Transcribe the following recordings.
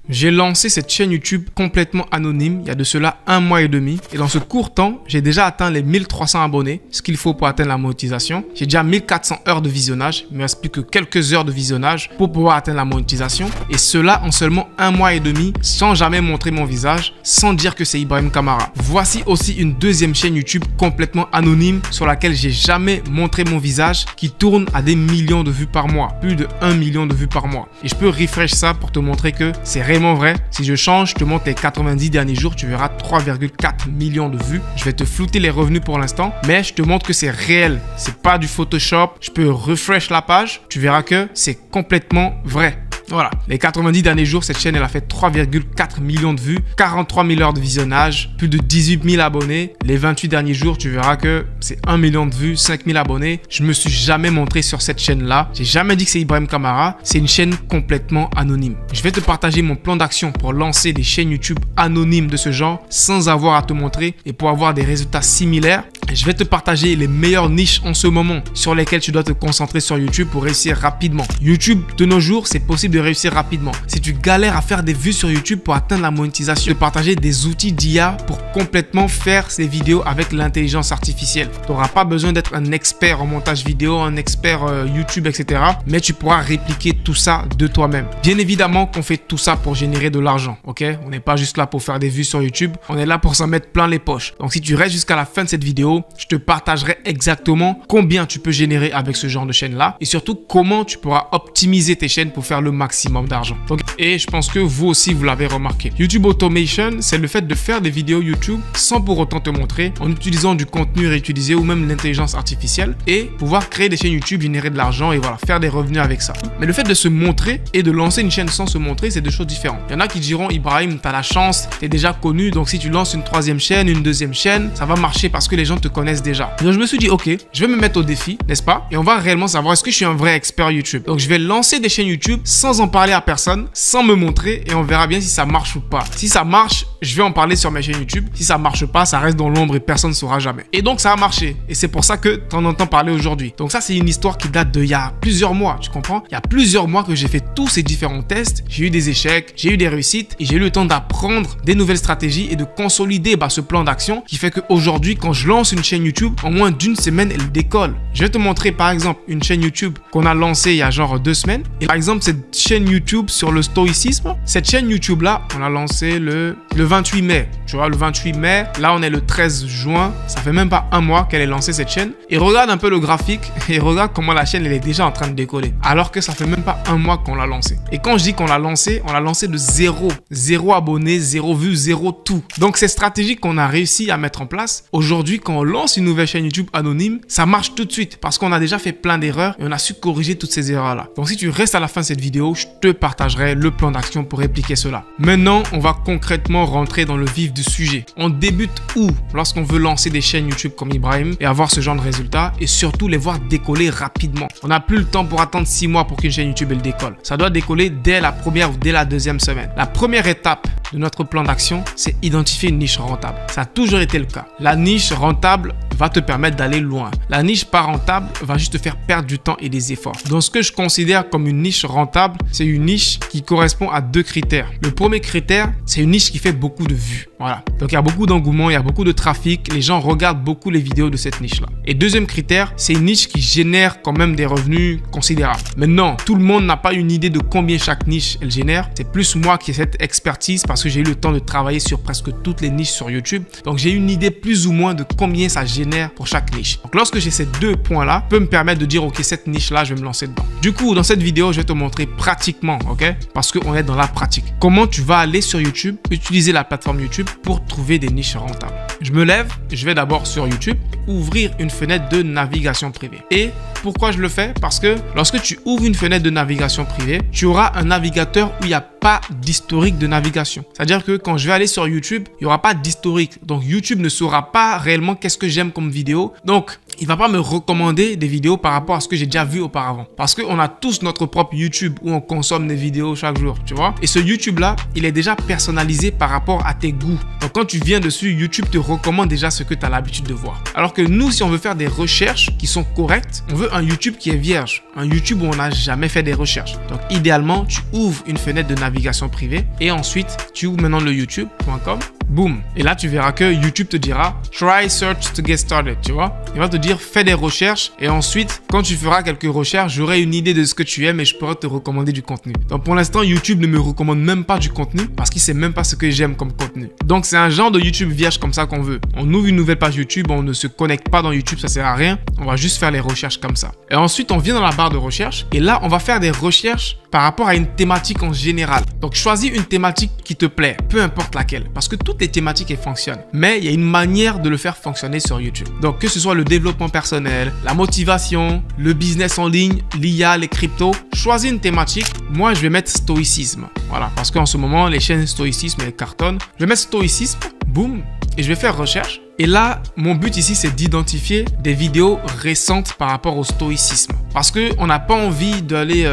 J'ai lancé cette chaîne YouTube complètement anonyme il y a de cela 1 mois et demi. Et dans ce court temps, j'ai déjà atteint les 1300 abonnés, ce qu'il faut pour atteindre la monétisation. J'ai déjà 1400 heures de visionnage. Il ne me reste plus que quelques heures de visionnage pour pouvoir atteindre la monétisation. Et cela en seulement 1 mois et demi, sans jamais montrer mon visage, sans dire que c'est Ibrahim Kamara. Voici aussi une deuxième chaîne YouTube complètement anonyme sur laquelle j'ai jamais montré mon visage, qui tourne à des millions de vues par mois. Plus de 1 million de vues par mois. Et je peux refresh ça pour te montrer que c'est réellement vrai. Si je change, je te montre les 90 derniers jours, tu verras 3,4 millions de vues. Je vais te flouter les revenus pour l'instant, mais je te montre que c'est réel. C'est pas du Photoshop. Je peux refresh la page. Tu verras que c'est complètement vrai. Voilà, les 90 derniers jours, cette chaîne, elle a fait 3,4 millions de vues, 43 000 heures de visionnage, plus de 18 000 abonnés. Les 28 derniers jours, tu verras que c'est 1 million de vues, 5 000 abonnés. Je me suis jamais montré sur cette chaîne-là. J'ai jamais dit que c'est Ibrahim Kamara. C'est une chaîne complètement anonyme. Je vais te partager mon plan d'action pour lancer des chaînes YouTube anonymes de ce genre sans avoir à te montrer et pour avoir des résultats similaires. Je vais te partager les meilleures niches en ce moment sur lesquelles tu dois te concentrer sur YouTube pour réussir rapidement. YouTube, de nos jours, c'est possible de réussir rapidement. Si tu galères à faire des vues sur YouTube pour atteindre la monétisation, je vais te partager des outils d'IA pour complètement faire ces vidéos avec l'intelligence artificielle. Tu n'auras pas besoin d'être un expert en montage vidéo, un expert YouTube, etc. Mais tu pourras répliquer tout ça de toi-même. Bien évidemment qu'on fait tout ça pour générer de l'argent, ok? On n'est pas juste là pour faire des vues sur YouTube. On est là pour s'en mettre plein les poches. Donc, si tu restes jusqu'à la fin de cette vidéo, je te partagerai exactement combien tu peux générer avec ce genre de chaîne-là et surtout comment tu pourras optimiser tes chaînes pour faire le maximum d'argent. Et je pense que vous aussi, vous l'avez remarqué. YouTube Automation, c'est le fait de faire des vidéos YouTube sans pour autant te montrer, en utilisant du contenu réutilisé ou même l'intelligence artificielle et pouvoir créer des chaînes YouTube, générer de l'argent et voilà, faire des revenus avec ça. Mais le fait de se montrer et de lancer une chaîne sans se montrer, c'est deux choses différentes. Il y en a qui diront, Ibrahim, tu as la chance, tu es déjà connu, donc si tu lances une troisième chaîne, une deuxième chaîne, ça va marcher parce que les gens te connaissent déjà. Donc je me suis dit, ok, je vais me mettre au défi, n'est-ce pas? Et on va réellement savoir est-ce que je suis un vrai expert YouTube. Donc je vais lancer des chaînes YouTube sans en parler à personne, sans me montrer et on verra bien si ça marche ou pas. Si ça marche, je vais en parler sur mes chaînes YouTube. Si ça marche pas, ça reste dans l'ombre et personne ne saura jamais. Et donc ça a marché. Et c'est pour ça que tu en entends parler aujourd'hui. Donc ça, c'est une histoire qui date d'il y a plusieurs mois, tu comprends? Il y a plusieurs mois que j'ai fait tous ces différents tests. J'ai eu des échecs, j'ai eu des réussites et j'ai eu le temps d'apprendre des nouvelles stratégies et de consolider ce plan d'action qui fait qu'aujourd'hui, quand je lance une chaîne YouTube, en moins d'une semaine, elle décolle. Je vais te montrer par exemple une chaîne YouTube qu'on a lancée il y a genre 2 semaines. Et par exemple, cette chaîne YouTube sur le stoïcisme, cette chaîne YouTube là, on l'a lancée le 28 mai. Tu vois, le 28 mai, là on est le 13 juin. Ça fait même pas 1 mois qu'elle est lancée cette chaîne. Et regarde un peu le graphique et regarde comment la chaîne elle est déjà en train de décoller. Alors que ça fait même pas 1 mois qu'on l'a lancée. Et quand je dis qu'on l'a lancée, on l'a lancée de 0. 0 abonnés, 0 vues, 0 tout. Donc ces stratégies qu'on a réussi à mettre en place, aujourd'hui quand on lance une nouvelle chaîne YouTube anonyme, ça marche tout de suite parce qu'on a déjà fait plein d'erreurs et on a su corriger toutes ces erreurs-là. Donc si tu restes à la fin de cette vidéo, je te partagerai le plan d'action pour répliquer cela. Maintenant, on va concrètement rentrer dans le vif du sujet. On débute où? Lorsqu'on veut lancer des chaînes YouTube comme Ibrahim et avoir ce genre de résultats et surtout les voir décoller rapidement. On n'a plus le temps pour attendre 6 mois pour qu'une chaîne YouTube elle décolle. Ça doit décoller dès la première ou dès la deuxième semaine. La première étape de notre plan d'action, c'est identifier une niche rentable. Ça a toujours été le cas. La niche rentable va te permettre d'aller loin. La niche pas rentable va juste te faire perdre du temps et des efforts. Donc ce que je considère comme une niche rentable, c'est une niche qui correspond à 2 critères. Le premier critère, c'est une niche qui fait beaucoup de vues. Voilà. Donc il y a beaucoup d'engouement, il y a beaucoup de trafic. Les gens regardent beaucoup les vidéos de cette niche-là. Et deuxième critère, c'est une niche qui génère quand même des revenus considérables. Maintenant, tout le monde n'a pas une idée de combien chaque niche elle génère. C'est plus moi qui ai cette expertise parce que j'ai eu le temps de travailler sur presque toutes les niches sur YouTube. Donc j'ai une idée plus ou moins de combien ça génère pour chaque niche. Donc lorsque j'ai ces 2 points-là, peut me permettre de dire ok, cette niche-là, je vais me lancer dedans. Du coup, dans cette vidéo, je vais te montrer pratiquement, ok? Parce qu'on est dans la pratique. Comment tu vas aller sur YouTube, utiliser la plateforme YouTube pour trouver des niches rentables. Je me lève, je vais d'abord sur YouTube, ouvrir une fenêtre de navigation privée. Et pourquoi je le fais? Parce que lorsque tu ouvres une fenêtre de navigation privée, tu auras un navigateur où il n'y a pas d'historique de navigation. C'est-à-dire que quand je vais aller sur YouTube, il n'y aura pas d'historique. Donc YouTube ne saura pas réellement qu'est-ce que j'aime comme vidéo. Donc il va pas me recommander des vidéos par rapport à ce que j'ai déjà vu auparavant. Parce qu'on a tous notre propre YouTube où on consomme des vidéos chaque jour, tu vois. Et ce YouTube-là, il est déjà personnalisé par rapport à tes goûts. Donc, quand tu viens dessus, YouTube te recommande déjà ce que tu as l'habitude de voir. Alors que nous, si on veut faire des recherches qui sont correctes, on veut un YouTube qui est vierge. Un YouTube où on n'a jamais fait des recherches. Donc, idéalement, tu ouvres une fenêtre de navigation privée et ensuite, tu ouvres maintenant le youtube.com. Boum. Et là, tu verras que YouTube te dira « Try search to get started », tu vois. Il va te dire « Fais des recherches et ensuite, quand tu feras quelques recherches, j'aurai une idée de ce que tu aimes et je pourrai te recommander du contenu. » Donc, pour l'instant, YouTube ne me recommande même pas du contenu parce qu'il sait même pas ce que j'aime comme contenu. Donc, c'est un genre de YouTube vierge comme ça qu'on veut. On ouvre une nouvelle page YouTube, on ne se connecte pas dans YouTube, ça sert à rien. On va juste faire les recherches comme ça. Et ensuite, on vient dans la barre de recherche et là, on va faire des recherches par rapport à une thématique en général. Donc, choisis une thématique qui te plaît, peu importe laquelle, parce que toutes les thématiques elles fonctionnent. Mais il y a une manière de le faire fonctionner sur YouTube. Donc, que ce soit le développement personnel, la motivation, le business en ligne, l'IA, les cryptos, choisis une thématique. Moi, je vais mettre stoïcisme. Voilà, parce qu'en ce moment, les chaînes stoïcisme elles cartonnent. Je vais mettre stoïcisme, boum, et je vais faire recherche. Et là, mon but ici, c'est d'identifier des vidéos récentes par rapport au stoïcisme. Parce qu'on n'a pas envie d'aller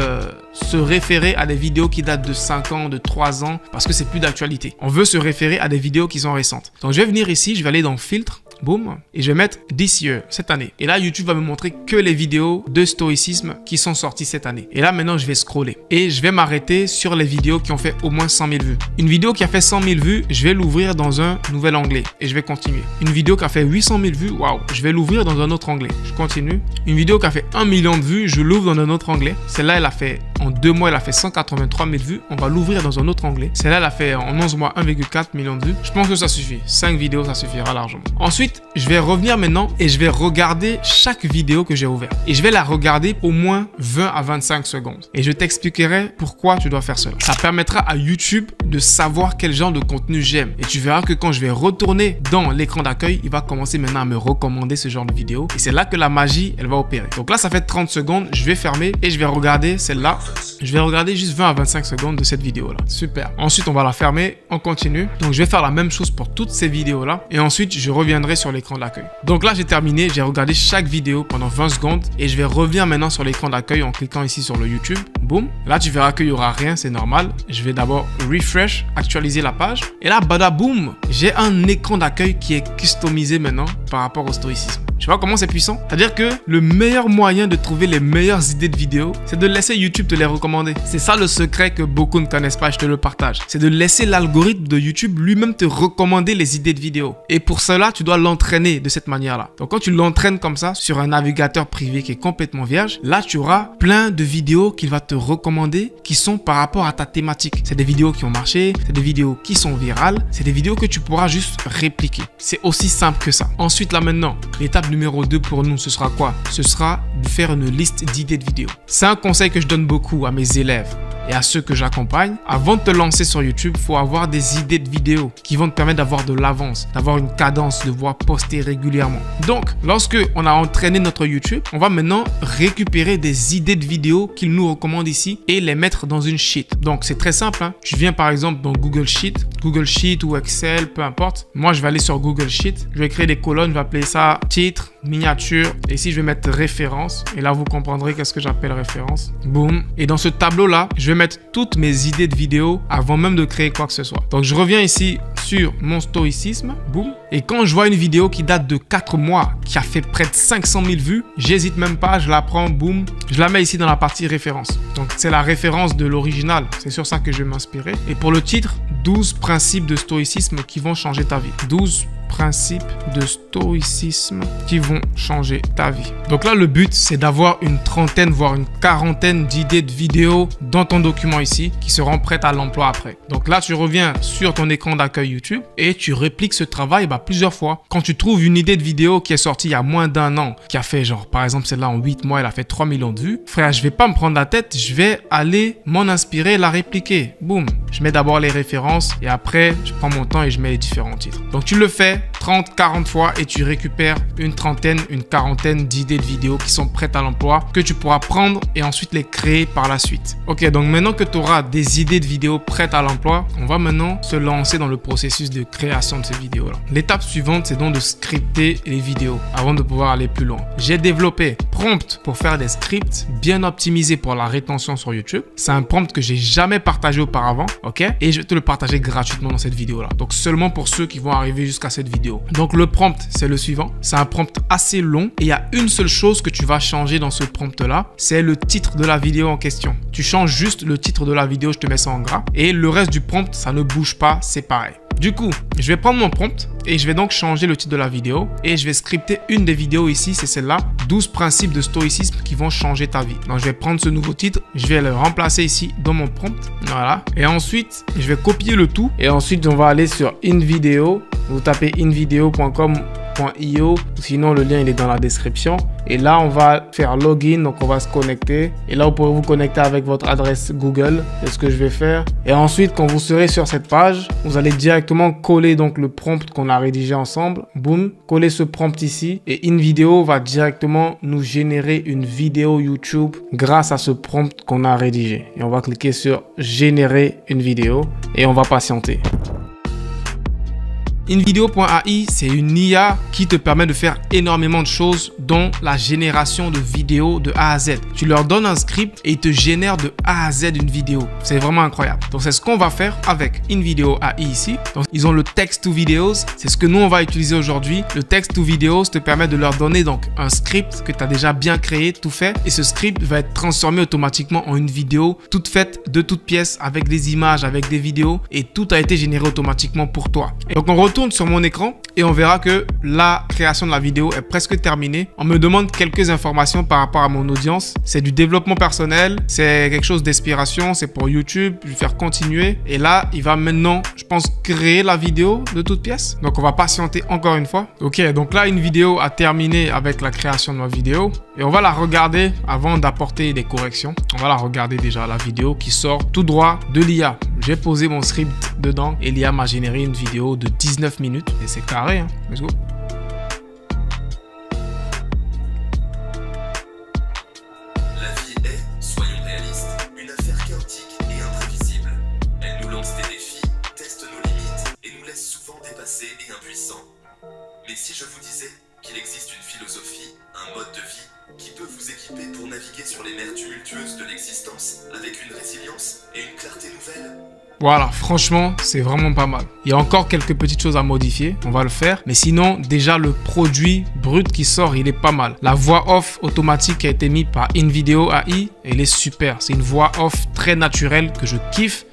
se référer à des vidéos qui datent de 5 ans, de 3 ans, parce que c'est plus d'actualité. On veut se référer à des vidéos qui sont récentes. Donc, je vais venir ici, je vais aller dans Filtre, boum, et je vais mettre This Year, cette année. Et là, YouTube va me montrer que les vidéos de stoïcisme qui sont sorties cette année. Et là, maintenant, je vais scroller. Et je vais m'arrêter sur les vidéos qui ont fait au moins 100 000 vues. Une vidéo qui a fait 100 000 vues, je vais l'ouvrir dans un nouvel onglet. Et je vais continuer. Une vidéo qui a fait 800 000 vues, waouh, je vais l'ouvrir dans un autre onglet. Je continue. Une vidéo qui a fait 1 million de vues, je l'ouvre dans un autre onglet. Celle-là, elle a fait, en 2 mois, elle a fait 183 000 vues. On va l'ouvrir dans un autre onglet. Celle-là, elle a fait en 11 mois 1,4 million de vues. Je pense que ça suffit. 5 vidéos, ça suffira largement. Ensuite, je vais revenir maintenant et je vais regarder chaque vidéo que j'ai ouverte. Et je vais la regarder au moins 20 à 25 secondes. Et je t'expliquerai pourquoi tu dois faire cela. Ça permettra à YouTube de savoir quel genre de contenu j'aime. Et tu verras que quand je vais retourner dans l'écran d'accueil, il va commencer maintenant à me recommander ce genre de vidéo. Et c'est là que la magie, elle va opérer. Donc là, ça fait 30 secondes. Je vais fermer et je vais regarder celle-là. Je vais regarder juste 20 à 25 secondes de cette vidéo-là. Super. Ensuite, on va la fermer. On continue. Donc, je vais faire la même chose pour toutes ces vidéos-là. Et ensuite, je reviendrai sur l'écran d'accueil. Donc là, j'ai terminé. J'ai regardé chaque vidéo pendant 20 secondes. Et je vais revenir maintenant sur l'écran d'accueil en cliquant ici sur le YouTube. Boum. Là, tu verras qu'il n'y aura rien. C'est normal. Je vais d'abord refresh, actualiser la page. Et là, badaboum, j'ai un écran d'accueil qui est customisé maintenant par rapport au stoïcisme. Tu vois comment c'est puissant? C'est-à-dire que le meilleur moyen de trouver les meilleures idées de vidéos, c'est de laisser YouTube te les recommander. C'est ça le secret que beaucoup ne connaissent pas, je te le partage. C'est de laisser l'algorithme de YouTube lui-même te recommander les idées de vidéos. Et pour cela, tu dois l'entraîner de cette manière-là. Donc quand tu l'entraînes comme ça sur un navigateur privé qui est complètement vierge, là tu auras plein de vidéos qu'il va te recommander qui sont par rapport à ta thématique. C'est des vidéos qui ont marché, c'est des vidéos qui sont virales, c'est des vidéos que tu pourras juste répliquer. C'est aussi simple que ça. Ensuite là maintenant, l'étape numéro 2 pour nous, ce sera quoi? Ce sera de faire une liste d'idées de vidéos. C'est un conseil que je donne beaucoup à mes élèves et à ceux que j'accompagne. Avant de te lancer sur YouTube, il faut avoir des idées de vidéos qui vont te permettre d'avoir de l'avance, d'avoir une cadence, de pouvoir poster régulièrement. Donc, lorsque on a entraîné notre YouTube, on va maintenant récupérer des idées de vidéos qu'il nous recommande ici et les mettre dans une sheet. Donc, c'est très simple, hein. Tu viens par exemple dans Google Sheet ou Excel, peu importe. Moi, je vais aller sur Google Sheet. Je vais créer des colonnes, je vais appeler ça titre, miniature. Et ici, je vais mettre référence. Et là, vous comprendrez qu'est-ce que j'appelle référence. Boum. Et dans ce tableau-là, je vais mettre toutes mes idées de vidéos avant même de créer quoi que ce soit. Donc, je reviens ici sur mon stoïcisme. Boum. Et quand je vois une vidéo qui date de 4 mois, qui a fait près de 500 000 vues, j'hésite même pas, je la prends, boum. Je la mets ici dans la partie référence. Donc, c'est la référence de l'original. C'est sur ça que je vais m'inspirer. Et pour le titre, 12 principes de stoïcisme qui vont changer ta vie. 12 principes de stoïcisme qui vont changer ta vie. Donc là, le but, c'est d'avoir une trentaine, voire une quarantaine d'idées de vidéos dans ton document ici qui seront prêtes à l'emploi après. Donc là, tu reviens sur ton écran d'accueil YouTube et tu répliques ce travail plusieurs fois. Quand tu trouves une idée de vidéo qui est sortie il y a moins d'1 an, qui a fait genre, par exemple, celle-là en 8 mois, elle a fait 3 millions de vues. Frère, je vais pas me prendre la tête, je vais aller m'en inspirer, la répliquer. Boum. Je mets d'abord les références et après, je prends mon temps et je mets les différents titres. Donc tu le fais 30, 40 fois et tu récupères une trentaine, une quarantaine d'idées de vidéos qui sont prêtes à l'emploi que tu pourras prendre et ensuite les créer par la suite. Ok, donc maintenant que tu auras des idées de vidéos prêtes à l'emploi, on va maintenant se lancer dans le processus de création de ces vidéos-là. L'étape suivante, c'est donc de scripter les vidéos avant de pouvoir aller plus loin. J'ai développé Prompt pour faire des scripts bien optimisés pour la rétention sur YouTube. C'est un prompt que j'ai jamais partagé auparavant, ok? Et je vais te le partager gratuitement dans cette vidéo-là. Donc seulement pour ceux qui vont arriver jusqu'à cette vidéo. Donc le prompt, c'est le suivant. C'est un prompt assez long et il y a une seule chose que tu vas changer dans ce prompt-là, c'est le titre de la vidéo en question. Tu changes juste le titre de la vidéo, je te mets ça en gras. Et le reste du prompt, ça ne bouge pas, c'est pareil. Du coup, je vais prendre mon prompt et je vais donc changer le titre de la vidéo et je vais scripter une des vidéos ici, c'est celle-là, 12 principes de stoïcisme qui vont changer ta vie. Donc, je vais prendre ce nouveau titre, je vais le remplacer ici dans mon prompt, voilà. Et ensuite, je vais copier le tout et ensuite, on va aller sur InVideo. Vous tapez invideo.com.io, sinon le lien il est dans la description. Et là, on va faire login, donc on va se connecter. Et là, vous pourrez vous connecter avec votre adresse Google. C'est ce que je vais faire. Et ensuite, quand vous serez sur cette page, vous allez directement coller donc le prompt qu'on a rédigé ensemble. Boum, coller ce prompt ici. Et InVideo va directement nous générer une vidéo YouTube grâce à ce prompt qu'on a rédigé. Et on va cliquer sur générer une vidéo et on va patienter. InVideo.ai, c'est une IA qui te permet de faire énormément de choses, dont la génération de vidéos de A à Z. Tu leur donnes un script et ils te génèrent de A à Z une vidéo. C'est vraiment incroyable. Donc, c'est ce qu'on va faire avec InVideo.ai ici. Donc, ils ont le text to videos. C'est ce que nous, on va utiliser aujourd'hui. Le text to videos te permet de leur donner donc un script que tu as déjà bien créé, tout fait. Et ce script va être transformé automatiquement en une vidéo toute faite de toutes pièces avec des images, avec des vidéos et tout a été généré automatiquement pour toi. Et donc, on retourne sur mon écran et on verra que la création de la vidéo est presque terminée. On me demande quelques informations par rapport à mon audience. C'est du développement personnel, c'est quelque chose d'inspiration, c'est pour YouTube. Je vais faire continuer et là, il va maintenant, je pense, créer la vidéo de toutes pièces. Donc, on va patienter encore une fois. Ok, donc là, une vidéo a terminé avec la création de ma vidéo et on va la regarder avant d'apporter des corrections. On va la regarder déjà, la vidéo qui sort tout droit de l'IA. J'ai posé mon script dedans et l'IA m'a généré une vidéo de 19 minutes et c'est carré, hein. Let's go. La vie est, soyons réalistes, une affaire chaotique et imprévisible. Elle nous lance des défis, teste nos limites et nous laisse souvent dépassés et impuissants. Mais si je vous disais qu'il existe une philosophie, un mode de vie qui peut vous équiper pour naviguer sur les mers tumultueuses de l'existence avec une résilience et une clarté nouvelle? Voilà, franchement, c'est vraiment pas mal. Il y a encore quelques petites choses à modifier, on va le faire. Mais sinon, déjà, le produit brut qui sort, il est pas mal. La voix off automatique qui a été mise par InVideo.ai, elle est super. C'est une voix off très naturelle que je kiffe,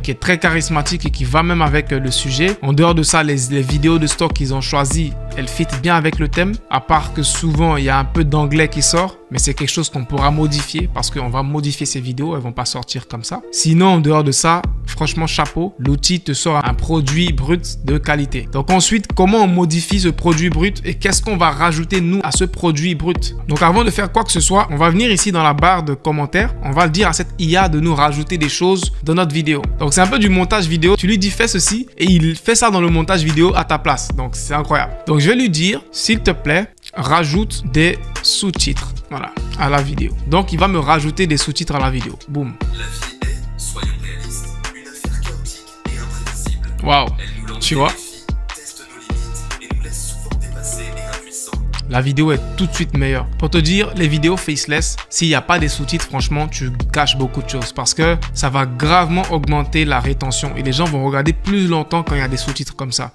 qui est très charismatique et qui va même avec le sujet. En dehors de ça, les vidéos de stock qu'ils ont choisies, elles fit bien avec le thème. À part que souvent, il y a un peu d'anglais qui sort. Mais c'est quelque chose qu'on pourra modifier parce qu'on va modifier ces vidéos. Elles vont pas sortir comme ça. Sinon, en dehors de ça, franchement, chapeau. L'outil te sort un produit brut de qualité. Donc ensuite, comment on modifie ce produit brut et qu'est-ce qu'on va rajouter, nous, à ce produit brut? Donc avant de faire quoi que ce soit, on va venir ici dans la barre de commentaires. On va dire à cette IA de nous rajouter des choses dans notre vidéo. Donc c'est un peu du montage vidéo. Tu lui dis fais ceci et il fait ça dans le montage vidéo à ta place. Donc c'est incroyable. Donc je vais lui dire, s'il te plaît, rajoute des sous-titres, voilà, à la vidéo. Donc il va me rajouter des sous-titres à la vidéo. Boum. La vie est, soyons réalistes, une affaire chaotique et imprévisible. Waouh. Elle nous lance Tu des vois, défis, teste nos limites et nous laisse souvent dépassés et impuissants. la vidéo est tout de suite meilleure. Pour te dire, les vidéos faceless, s'il n'y a pas des sous-titres, franchement, tu gâches beaucoup de choses parce que ça va gravement augmenter la rétention et les gens vont regarder plus longtemps quand il y a des sous-titres comme ça.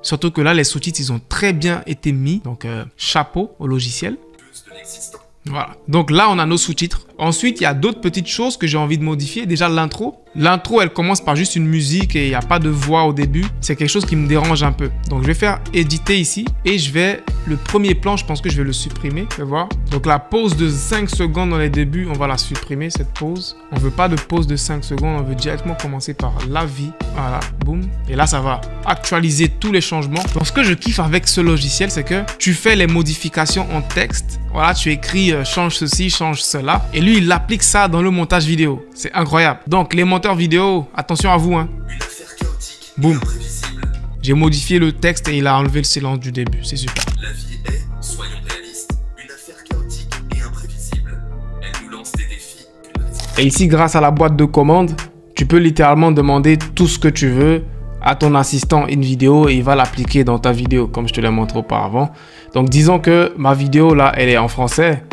Surtout que là, les sous-titres, ils ont très bien été mis. Donc, chapeau au logiciel. De l'existant. Voilà. Donc là, on a nos sous-titres. Ensuite, il y a d'autres petites choses que j'ai envie de modifier. Déjà, l'intro. L'intro, elle commence par juste une musique et il n'y a pas de voix au début. C'est quelque chose qui me dérange un peu. Donc, je vais faire éditer ici et je vais... Le premier plan, je pense que je vais le supprimer. Tu vas voir. Donc, la pause de 5 secondes dans les débuts, on va la supprimer, cette pause. On ne veut pas de pause de 5 secondes. On veut directement commencer par la vie. Voilà. Boum. Et là, ça va actualiser tous les changements. Donc, ce que je kiffe avec ce logiciel, c'est que tu fais les modifications en texte. Voilà, tu écris change ceci, change cela. Et lui, il applique ça dans le montage vidéo. C'est incroyable. Donc, les monteurs vidéo, attention à vous, hein. Une affaire chaotique et Boum. imprévisible. J'ai modifié le texte et il a enlevé le silence du début. C'est super. La vie est, soyons réalistes, une affaire chaotique et imprévisible. Elle nous lance des défis. Et ici, grâce à la boîte de commande, tu peux littéralement demander tout ce que tu veux à ton assistant InVideo et il va l'appliquer dans ta vidéo, comme je te l'ai montré auparavant. Donc, disons que ma vidéo, là, elle est en français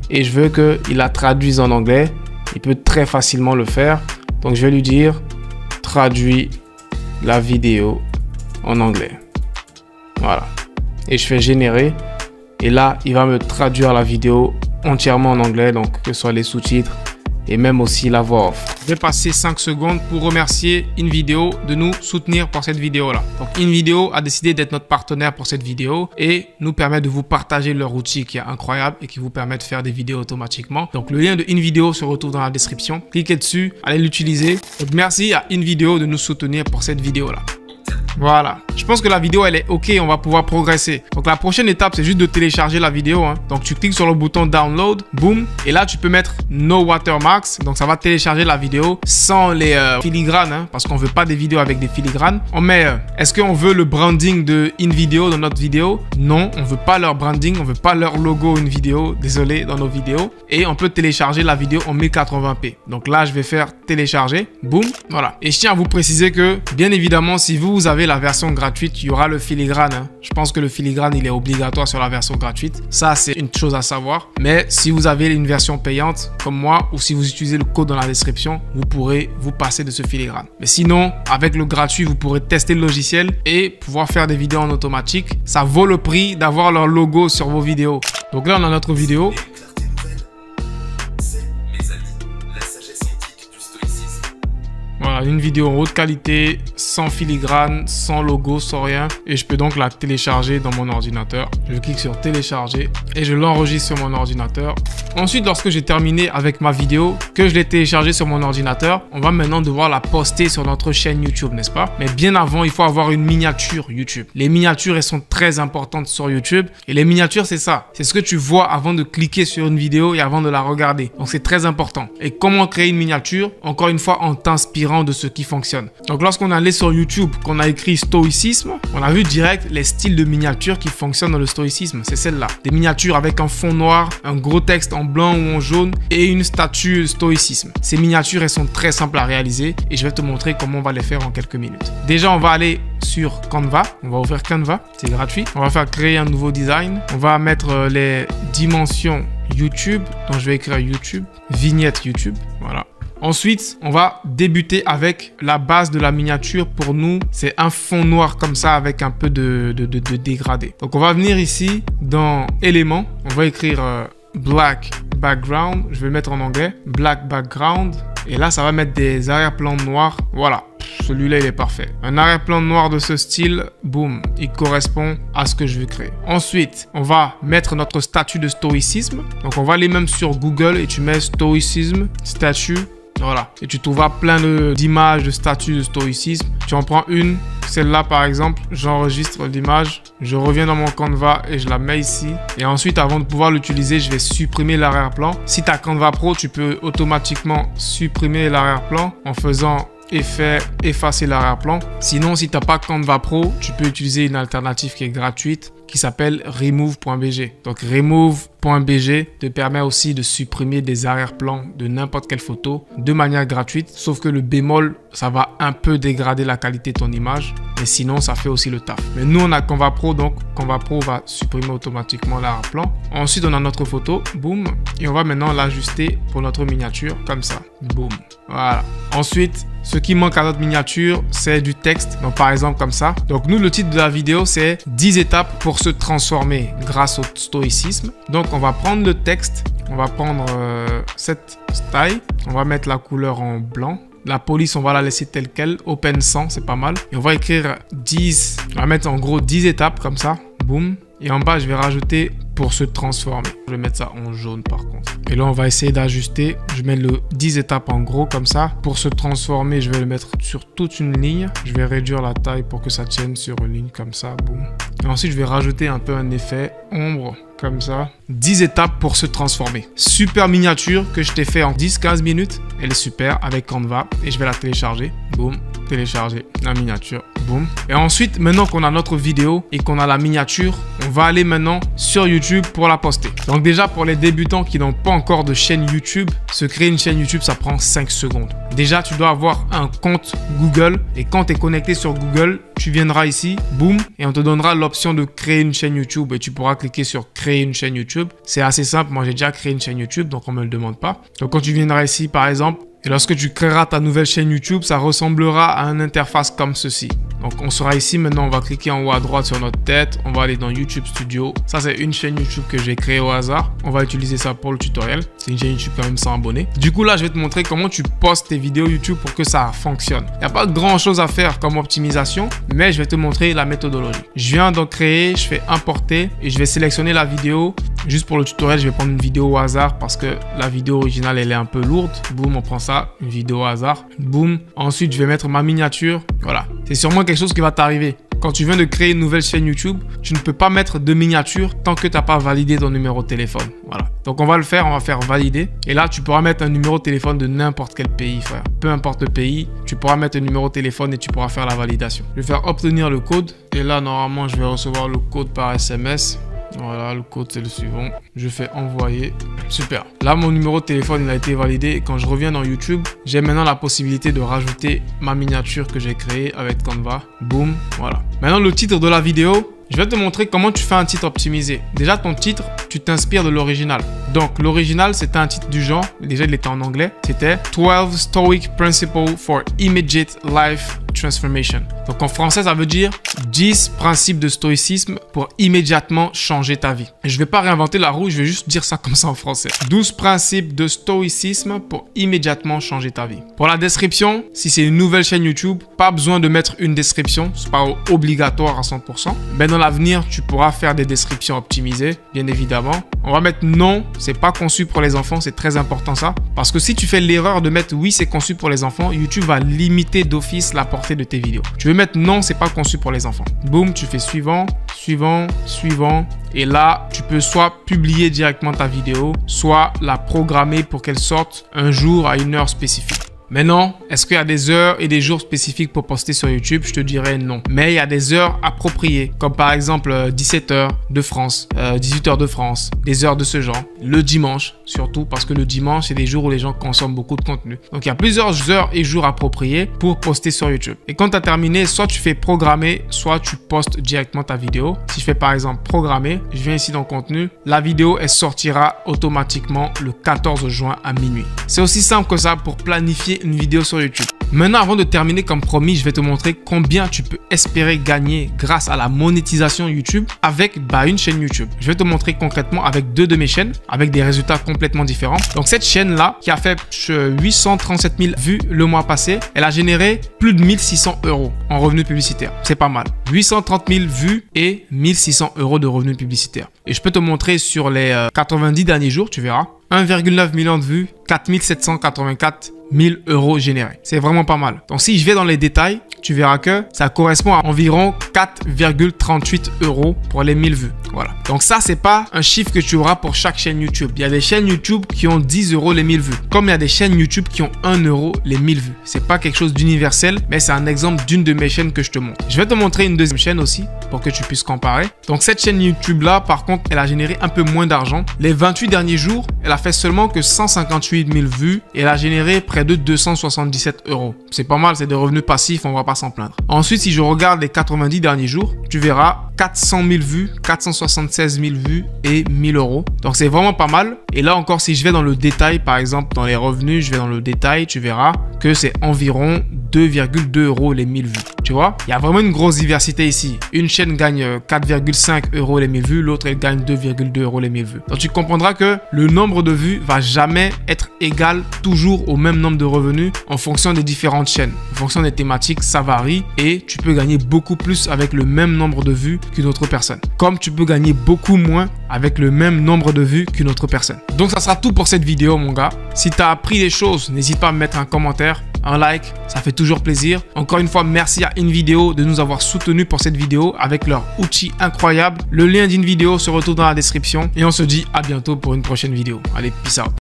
et je veux qu'il la traduise en anglais. Il peut très facilement le faire. Donc, je vais lui dire « Traduis la vidéo en anglais ». Voilà. Et je fais « Générer ». Et là, il va me traduire la vidéo entièrement en anglais, donc que ce soit les sous-titres et même aussi la voix off. Je vais passer 5 secondes pour remercier InVideo de nous soutenir pour cette vidéo-là. Donc InVideo a décidé d'être notre partenaire pour cette vidéo et nous permet de vous partager leur outil qui est incroyable et qui vous permet de faire des vidéos automatiquement. Donc le lien de InVideo se retrouve dans la description. Cliquez dessus, allez l'utiliser. Donc merci à InVideo de nous soutenir pour cette vidéo-là. Voilà, je pense que la vidéo elle est ok, on va pouvoir progresser. Donc la prochaine étape c'est juste de télécharger la vidéo. Donc tu cliques sur le bouton download, boum, et là tu peux mettre no watermarks. Donc ça va télécharger la vidéo sans les filigranes, parce qu'on veut pas des vidéos avec des filigranes. On met, est-ce qu'on veut le branding de InVideo dans notre vidéo? Non, on veut pas leur branding, on veut pas leur logo InVideo, désolé, dans nos vidéos. Et on peut télécharger la vidéo en 1080p. Donc là je vais faire télécharger, boum, voilà. Et je tiens à vous préciser que bien évidemment si vous avez la version gratuite, il y aura le filigrane. Je pense que le filigrane, il est obligatoire sur la version gratuite. Ça, c'est une chose à savoir. Mais si vous avez une version payante, comme moi, ou si vous utilisez le code dans la description, vous pourrez vous passer de ce filigrane. Mais sinon, avec le gratuit, vous pourrez tester le logiciel et pouvoir faire des vidéos en automatique. Ça vaut le prix d'avoir leur logo sur vos vidéos. Donc là, on a notre vidéo. Voilà, une vidéo en haute qualité, sans filigrane, sans logo, sans rien. Et je peux donc la télécharger dans mon ordinateur. Je clique sur télécharger et je l'enregistre sur mon ordinateur. Ensuite, lorsque j'ai terminé avec ma vidéo, que je l'ai téléchargée sur mon ordinateur, on va maintenant devoir la poster sur notre chaîne YouTube, n'est-ce pas? Mais bien avant, il faut avoir une miniature YouTube. Les miniatures, elles sont très importantes sur YouTube. Et les miniatures, c'est ça. C'est ce que tu vois avant de cliquer sur une vidéo et avant de la regarder. Donc, c'est très important. Et comment créer une miniature? Encore une fois, en t'inspirant de ce qui fonctionne. Donc lorsqu'on allait sur YouTube, qu'on a écrit stoïcisme, on a vu direct les styles de miniatures qui fonctionnent dans le stoïcisme. C'est celle-là. Des miniatures avec un fond noir, un gros texte en blanc ou en jaune et une statue stoïcisme. Ces miniatures, elles sont très simples à réaliser et je vais te montrer comment on va les faire en quelques minutes. Déjà, on va aller sur Canva. On va ouvrir Canva. C'est gratuit. On va faire créer un nouveau design. On va mettre les dimensions YouTube. Donc je vais écrire YouTube. Vignette YouTube. Voilà. Ensuite, on va débuter avec la base de la miniature. Pour nous, c'est un fond noir comme ça avec un peu de dégradé. Donc, on va venir ici dans éléments. On va écrire black background. Je vais mettre en anglais black background. Et là, ça va mettre des arrière-plans noirs. Voilà. Celui-là, il est parfait. Un arrière-plan noir de ce style, boum, il correspond à ce que je veux créer. Ensuite, on va mettre notre statut de stoïcisme. Donc, on va aller même sur Google et tu mets stoïcisme, statut. Voilà, et tu trouveras plein d'images de statues de stoïcisme. Tu en prends une, celle-là par exemple, j'enregistre l'image, je reviens dans mon Canva et je la mets ici. Et ensuite, avant de pouvoir l'utiliser, je vais supprimer l'arrière-plan. Si tu as Canva Pro, tu peux automatiquement supprimer l'arrière-plan en faisant effet, effacer l'arrière-plan. Sinon, si tu n'as pas Canva Pro, tu peux utiliser une alternative qui est gratuite qui s'appelle remove.bg. Donc remove.bg te permet aussi de supprimer des arrière-plans de n'importe quelle photo de manière gratuite, sauf que le bémol, ça va un peu dégrader la qualité de ton image, mais sinon ça fait aussi le taf. Mais nous on a Canva Pro, donc Canva Pro va supprimer automatiquement l'arrière-plan. Ensuite on a notre photo, boum, et on va maintenant l'ajuster pour notre miniature comme ça, boum, voilà. Ensuite, ce qui manque à notre miniature, c'est du texte. Donc, par exemple, comme ça. Donc, nous, le titre de la vidéo, c'est 10 étapes pour se transformer grâce au stoïcisme. Donc, on va prendre le texte. On va prendre cette taille. On va mettre la couleur en blanc. La police, on va la laisser telle quelle. Open 100, c'est pas mal. Et on va écrire 10. On va mettre en gros 10 étapes comme ça. Boum. Et en bas, je vais rajouter pour se transformer. Je vais mettre ça en jaune par contre. Et là, on va essayer d'ajuster. Je mets le 10 étapes en gros comme ça. Pour se transformer, je vais le mettre sur toute une ligne. Je vais réduire la taille pour que ça tienne sur une ligne comme ça. Boum. Et ensuite, je vais rajouter un peu un effet ombre comme ça. 10 étapes pour se transformer. Super miniature que je t'ai fait en 10-15 minutes. Elle est super avec Canva et je vais la télécharger. Boum. Télécharger la miniature. Boum. Et ensuite, maintenant qu'on a notre vidéo et qu'on a la miniature, on va aller maintenant sur YouTube pour la poster. Donc déjà, pour les débutants qui n'ont pas encore de chaîne YouTube, se créer une chaîne YouTube, ça prend 5 secondes. Déjà, tu dois avoir un compte Google et quand tu es connecté sur Google, tu viendras ici, boum, et on te donnera l'option de créer une chaîne YouTube et tu pourras cliquer sur créer une chaîne YouTube. C'est assez simple, moi j'ai déjà créé une chaîne YouTube, donc on ne me le demande pas. Donc quand tu viendras ici, par exemple, et lorsque tu créeras ta nouvelle chaîne YouTube, ça ressemblera à une interface comme ceci. Donc, on sera ici. Maintenant, on va cliquer en haut à droite sur notre tête. On va aller dans YouTube Studio. Ça, c'est une chaîne YouTube que j'ai créée au hasard. On va utiliser ça pour le tutoriel. C'est une chaîne YouTube quand même sans abonnés. Du coup, là, je vais te montrer comment tu postes tes vidéos YouTube pour que ça fonctionne. Il n'y a pas grand chose à faire comme optimisation, mais je vais te montrer la méthodologie. Je viens d'en créer, je fais importer et je vais sélectionner la vidéo. Juste pour le tutoriel, je vais prendre une vidéo au hasard parce que la vidéo originale, elle est un peu lourde. Boum, on prend ça, une vidéo au hasard. Boum. Ensuite, je vais mettre ma miniature. Voilà. C'est sûrement quelque chose qui va t'arriver. Quand tu viens de créer une nouvelle chaîne YouTube, tu ne peux pas mettre de miniature tant que tu n'as pas validé ton numéro de téléphone. Voilà. Donc, on va le faire. On va faire valider. Et là, tu pourras mettre un numéro de téléphone de n'importe quel pays, frère. Peu importe le pays, tu pourras mettre un numéro de téléphone et tu pourras faire la validation. Je vais faire obtenir le code. Et là, normalement, je vais recevoir le code par SMS. Voilà, le code c'est le suivant. Je fais envoyer. Super. Là, mon numéro de téléphone il a été validé. Et quand je reviens dans YouTube, j'ai maintenant la possibilité de rajouter ma miniature que j'ai créée avec Canva. Boum. Voilà. Maintenant, le titre de la vidéo. Je vais te montrer comment tu fais un titre optimisé. Déjà, ton titre, tu t'inspires de l'original. Donc, l'original, c'était un titre du genre. Déjà, il était en anglais. C'était 12 Stoic Principles for Immediate Life Transformation. Donc, en français, ça veut dire 10 principes de stoïcisme pour immédiatement changer ta vie. Et je ne vais pas réinventer la roue, je vais juste dire ça comme ça en français. 12 principes de stoïcisme pour immédiatement changer ta vie. Pour la description, si c'est une nouvelle chaîne YouTube, pas besoin de mettre une description. C'est pas obligatoire à 100%. Mais dans l'avenir, tu pourras faire des descriptions optimisées, bien évidemment. On va mettre non, c'est pas conçu pour les enfants, c'est très important ça. Parce que si tu fais l'erreur de mettre oui, c'est conçu pour les enfants, YouTube va limiter d'office la portée de tes vidéos. Tu veux mettre non, c'est pas conçu pour les enfants. Boum, tu fais suivant, suivant, suivant. Et là, tu peux soit publier directement ta vidéo, soit la programmer pour qu'elle sorte un jour à une heure spécifique. Maintenant, est-ce qu'il y a des heures et des jours spécifiques pour poster sur YouTube? Je te dirais non. Mais il y a des heures appropriées, comme par exemple 17h de France, 18h de France, des heures de ce genre. Le dimanche, surtout, parce que le dimanche, c'est des jours où les gens consomment beaucoup de contenu. Donc, il y a plusieurs heures et jours appropriés pour poster sur YouTube. Et quand tu as terminé, soit tu fais programmer, soit tu postes directement ta vidéo. Si je fais par exemple programmer, je viens ici dans contenu, la vidéo, elle sortira automatiquement le 14 juin à minuit. C'est aussi simple que ça pour planifier une vidéo sur YouTube. Maintenant, avant de terminer, comme promis, je vais te montrer combien tu peux espérer gagner grâce à la monétisation YouTube avec une chaîne YouTube. Je vais te montrer concrètement avec deux de mes chaînes, avec des résultats complètement différents. Donc, cette chaîne-là, qui a fait 837 000 vues le mois passé, elle a généré plus de 1600 € en revenus publicitaires. C'est pas mal. 830 000 vues et 1600 € de revenus publicitaires. Et je peux te montrer sur les 90 derniers jours, tu verras. 1,9 million de vues, 4 784 000 € générés. C'est vraiment pas mal. Donc, si je vais dans les détails, tu verras que ça correspond à environ 4,38 € pour les 1000 vues. Voilà. Donc, ça, c'est pas un chiffre que tu auras pour chaque chaîne YouTube. Il y a des chaînes YouTube qui ont 10 € les 1000 vues. Comme il y a des chaînes YouTube qui ont 1 € les 1000 vues. C'est pas quelque chose d'universel, mais c'est un exemple d'une de mes chaînes que je te montre. Je vais te montrer une deuxième chaîne aussi pour que tu puisses comparer. Donc, cette chaîne YouTube-là, par contre, elle a généré un peu moins d'argent. Les 28 derniers jours, elle a fait seulement que 158 000 vues et elle a généré près de 277 €. C'est pas mal, c'est des revenus passifs, on va pas s'en plaindre. Ensuite, si je regarde les 90 derniers jours, tu verras 400 000 vues, 476 000 vues et 1000 €. Donc, c'est vraiment pas mal. Et là encore, si je vais dans le détail, par exemple, dans les revenus, je vais dans le détail, tu verras que c'est environ 2,2 € les 1000 vues. Tu vois, il y a vraiment une grosse diversité ici. Une chaîne gagne 4,5 € les 1000 vues, l'autre elle gagne 2,2 € les 1000 vues. Donc, tu comprendras que le nombre de vues va jamais être égal toujours au même nombre de revenus en fonction des différentes chaînes. En fonction des thématiques, ça varie et tu peux gagner beaucoup plus avec le même nombre de vues qu'une autre personne. Comme tu peux gagner beaucoup moins avec le même nombre de vues qu'une autre personne. Donc, ça sera tout pour cette vidéo, mon gars. Si tu as appris des choses, n'hésite pas à me mettre un commentaire, un like, ça fait toujours plaisir. Encore une fois, merci à InVideo de nous avoir soutenus pour cette vidéo avec leur outil incroyable. Le lien d'InVideo se retrouve dans la description et on se dit à bientôt pour une prochaine vidéo. Allez, peace out.